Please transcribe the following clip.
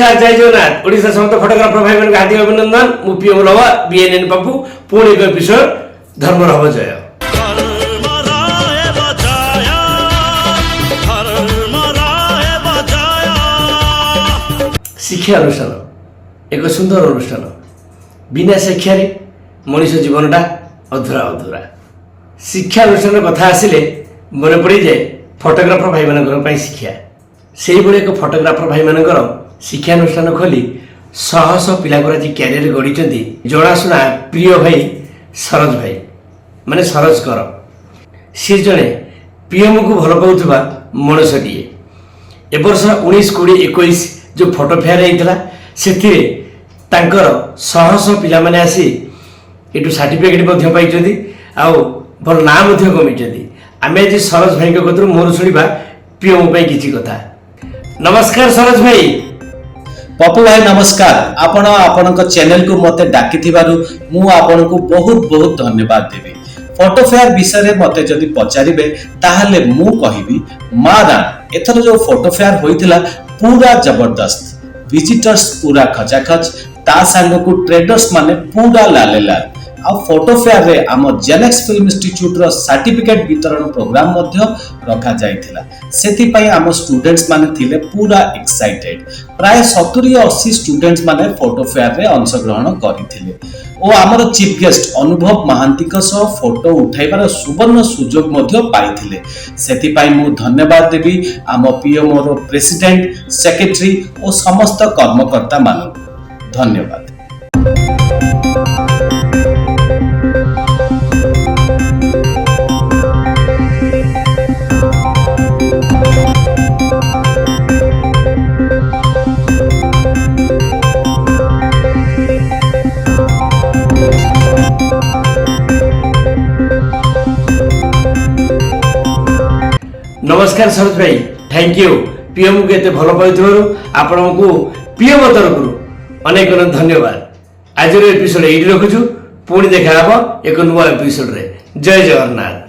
नमस्कार जय जगन्नाथ ओडिशा समस्त फोटोग्राफर भाई मान हार्दिक अभिनंदन मु पीएम लवा बीएनएन पप्पू पुणी एक एपिसोड धर्म हब जय शिक्षा अनुष्ठान एक सुंदर अनुष्ठान बिना शिक्षा मनीष जीवनटा अधूरा अधूरा शिक्षा अनुष्ठान कथा आसिले मन पड़ जाए फोटोग्राफर भाई मान शिक्षा से एक फोटोग्राफर भाई मान शिक्षानुष्ठान खोली शह शह पिला आज क्यारियर गढ़ी जनाशुना प्रिय भाई सरोज भाई माने सरोज कर सी जड़े पीएम को भल पाऊा मनुष्यटीए ए वर्ष 19-20-21 जो फोटो फेयर होता से शह शह पिला माने आसी एटू सर्टिफिकेट पाई आउ भल ना कमी आम आज सरोज भाई कतरू मोर शुणा पीएम किसी कथा नमस्कार सरोज भाई पप्पू भाई नमस्कार आपण आपणक चैनल को मते डाकी थिबारु मु आपनको बहुत बहुत धन्यवाद देबी फोटो फेयर विषय रे मते जदि पचारिबे ताहले मु कहिबी मारा एथर जो फोटो फेयर होइतिला पूरा जबरदस्त विजिटर्स पूरा खचाखच ता संग को ट्रेडर्स माने पूरा लाले लाल आ फोटो फेयर रे आम जेनेक्स फिल्म इंस्टीट्यूट रो सर्टिफिकेट वितरण प्रोग्राम मध्य रखा जाइथिला सेति पई आम स्टूडेंट्स माने थिले पूरा एक्साइटेड प्राय 70-80 स्टूडेंट्स माने फोटो फेयर रे अंशग्रहण करिथिले ओ आमर चीफ गेस्ट अनुभव महांती को सह फोटो उठाइबार सुवर्ण सुजोग मध्य पाइथिले सेति पई मु धन्यवाद देबी आम पीएम रो प्रेसिडेंट सेक्रेटरी ओ समस्त कर्मकर्ता मानक धन्यवाद। नमस्कार सरोज भाई थैंक यू पीएम को एत भल पाई आपण को पीएम तरफ अनेक धन्यवाद आज एपिसोड ये रखुचु पुणी देखा एक नुआ एपिसोड रे जय जगन्नाथ।